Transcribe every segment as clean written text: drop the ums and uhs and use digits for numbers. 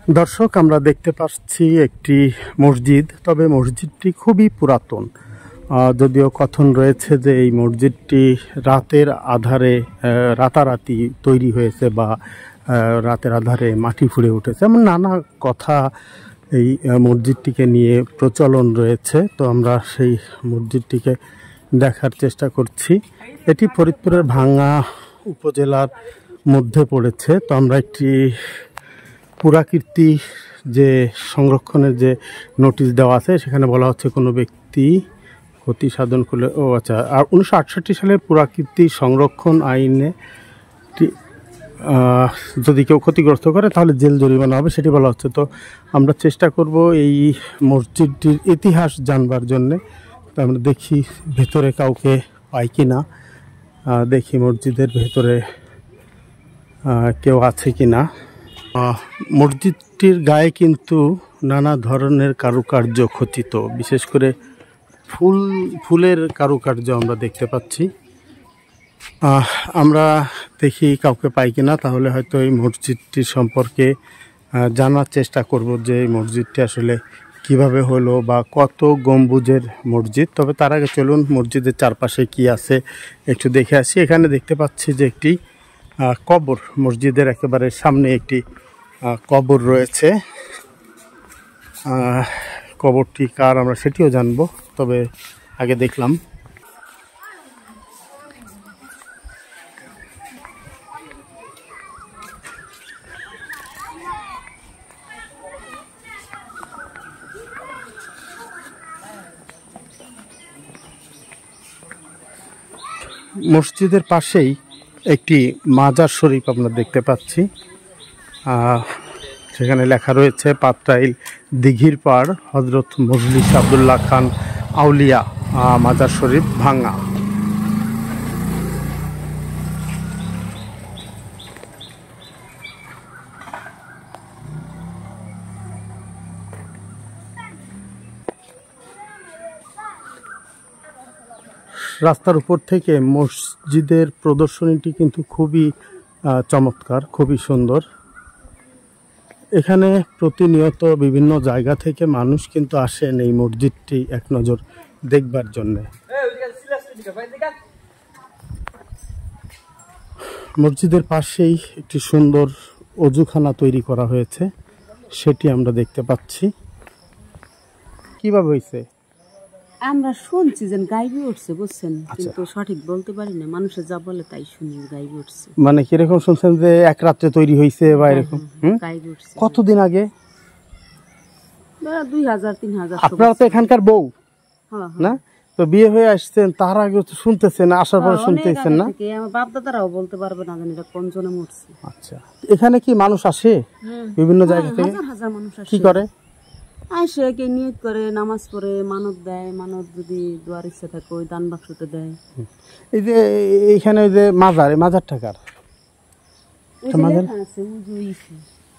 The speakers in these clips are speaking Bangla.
দর্শক, আমরা দেখতে পাচ্ছি একটি মসজিদ, তবে মসজিদটি খুবই পুরাতন। যদিও কথন রয়েছে যে এই মসজিদটি রাতের আধারে রাতারাতি তৈরি হয়েছে বা রাতের আধারে মাটি ফুঁড়ে উঠেছে, এমন নানা কথা এই মসজিদটিকে নিয়ে প্রচলন রয়েছে। তো আমরা সেই মসজিদটিকে দেখার চেষ্টা করছি। এটি ফরিদপুরের ভাঙ্গা উপজেলার মধ্যে পড়েছে। তো আমরা একটি পুরাকীর্তি যে সংরক্ষণের যে নোটিশ দেওয়া আছে, সেখানে বলা হচ্ছে কোনো ব্যক্তি ক্ষতি সাধন করলে আচ্ছা, আর 1968 সালের পুরাকীর্তি সংরক্ষণ আইনে যদি কেউ ক্ষতিগ্রস্ত করে তাহলে জেল জরিমানা হবে, সেটি বলা হচ্ছে। তো আমরা চেষ্টা করব এই মসজিদটির ইতিহাস জানবার জন্যে। তো আমরা দেখি ভেতরে কাউকে পাই কি না, দেখি মসজিদের ভেতরে কেউ আছে কি না। মসজিদটির গায়ে কিন্তু নানা ধরনের কারুকার্য খচিত, বিশেষ করে ফুলের কারুকার্য আমরা দেখতে পাচ্ছি। আমরা দেখি কাউকে পাই কিনা, তাহলে হয়তো এই মসজিদটির সম্পর্কে জানার চেষ্টা করব যে এই মসজিদটি আসলে কিভাবে হলো বা কত গম্বুজের মসজিদ। তবে তার আগে চলুন মসজিদের চারপাশে কি আছে একটু দেখে আসি। এখানে দেখতে পাচ্ছি যে একটি কবর, মসজিদের একেবারে সামনে একটি কবর রয়েছে। কবরটি কার আমরা সেটিও জানবো, তবে আগে দেখলাম মসজিদের পাশেই একটি মাজার শরীফ আমরা দেখতে পাচ্ছি। সেখানে লেখা রয়েছে পাত্রাইল দিঘির পাড় হজরত মজলিস আব্দুল্লাহ খান আউলিয়া মাজার শরীফ ভাঙ্গা। রাস্তার উপর থেকে মসজিদের প্রদর্শনীটি কিন্তু খুবই চমৎকার, খুবই সুন্দর। এখানে প্রতিনিয়ত বিভিন্ন জায়গা থেকে মানুষ কিন্তু আসেন এই মসজিদটি এক নজর দেখবার জন্য। মসজিদের পাশেই একটি সুন্দর অজুখানা তৈরি করা হয়েছে, সেটি আমরা দেখতে পাচ্ছি। কিভাবে হয়েছে আমরা শুনছি যে গাইবি উঠছে, বুঝছেন, কিন্তু সঠিক বলতে পারি না। মানুষের যা বলে তাই শুনি গাইবি উঠছে। মানে কিরকম শুনছেন যে এক রাত্রে তৈরি হয়েছে বা এরকম? গাইবি উঠছে। কতদিন আগে? 2000-3000। আপনারা তো এখানকার বউ না? তো বিয়ে হয়ে আসছেন, তার আগে তো শুনতেছেন, আসার পরে শুনতেছেন না? আমার বাপ দাদারাও বলতে পারবে না জানি কোন জনে মরছে। আচ্ছা, এখানে কি মানুষ আসে বিভিন্ন জায়গা থেকে? হাজার মানুষ আসে। কি করে? আসে, কে নিয়ত করে, নামাজ পড়ে, মানত দেয়। মানত যদি দোয়ার ইচ্ছা থাকে ওই দান বাক্সতে দেয়। এই যে এইখানে ওই যে মাজার, এই মাজার টাকার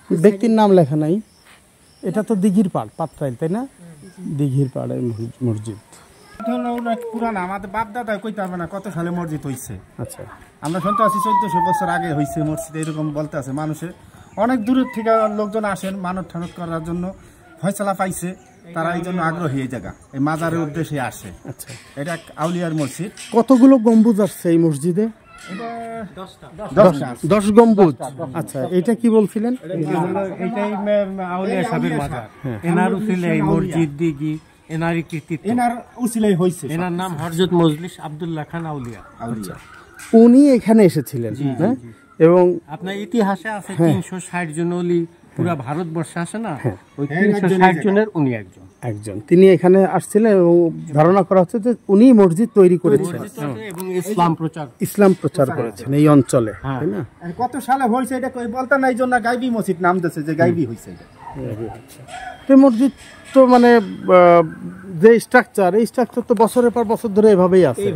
ব্যক্তির নাম লেখা নাই। এটা তো দিঘির পাড়, পাত্রাইল, তাই না? দিঘির পাড়ের মসজিদ। পুরানা, আমাদের বাপ দাদা কইতে পারবে না কত সালে মসজিদ হয়েছে। আচ্ছা, আমরা শুনতে আছি 1400 বছর আগে হয়েছে মসজিদ, এরকম বলতে আছে। মানুষের অনেক দূরের থেকে লোকজন আসেন মানত ঠানত করার জন্য, ফয়সালা পাইছে তারা এই জন্য আগ্রহী এই জায়গা, এই মাজারের উদ্দেশ্যে আসে। আচ্ছা, এটা আউলিয়ার মসজিদ। কতগুলো গম্বুজ আছে এই মসজিদে? 10 গম্বুজ। আচ্ছা, এটা কি বলছিলেন? এটাই আউলিয়া সাহেবের মাজার। এনার উসিলে এই মসজিদ দিঘি এনারই কৃতিত্ব, এনার উসিলাই হয়েছে। এনার নাম হযরত মজলিস আব্দুল্লাহ খান আউলিয়া। আউলিয়া উনি এখানে এসেছিলেন, হ্যাঁ? এবং আপনার ইতিহাসে আছে 360 জন ওলি পুরা ভারতবর্ষে আসে না, ওই 360 জনের উনি একজন। তিনি এখানে আসছিলেন এবং ধারণা করা হচ্ছে যে উনি মসজিদ তৈরি করেছেন এবং ইসলাম প্রচার করেছেন এই অঞ্চলে, তাই না? কত সালে হয়েছে এটা কই বলতে নাই, জন্য গাইবি মসজিদ নাম দিয়েছে, যে গাইবি হয়েছে এটা। এই মসজিদ তো মানে যে স্ট্রাকচার, এই স্ট্রাকচার তো বছরের পর বছর ধরে এভাবেই আছে,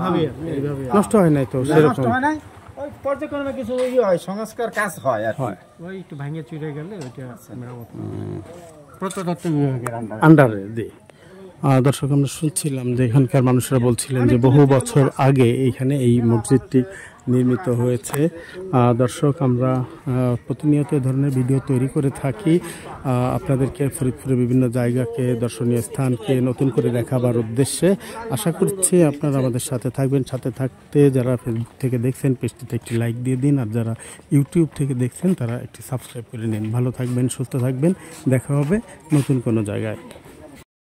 নষ্ট হয় নাই তো সেরকম। ওই পর্যায়ক্রমে কিছু হয়, সংস্কার কাজ হয় আর হয়, ওই একটু ভাঙিয়ে চুরে গেলে ওইটা মেরামত প্রত্নতত্ত্ব বিভাগের আন্ডারে দিয়ে। দর্শক, আমরা শুনছিলাম যে এখানকার মানুষরা বলছিলেন যে বহু বছর আগে এইখানে এই মসজিদটি নির্মিত হয়েছে। দর্শক, আমরা প্রতিনিয়ত এ ধরনের ভিডিও তৈরি করে থাকি আপনাদেরকে ফরিদপুরের বিভিন্ন জায়গাকে, দর্শনীয় স্থানকে নতুন করে দেখাবার উদ্দেশ্যে। আশা করছি আপনারা আমাদের সাথে থাকবেন। সাথে থাকতে যারা ফেসবুক থেকে দেখছেন পেজটিতে একটি লাইক দিয়ে দিন, আর যারা ইউটিউব থেকে দেখছেন তারা একটি সাবস্ক্রাইব করে নিন। ভালো থাকবেন, সুস্থ থাকবেন, দেখা হবে নতুন কোনো জায়গায়।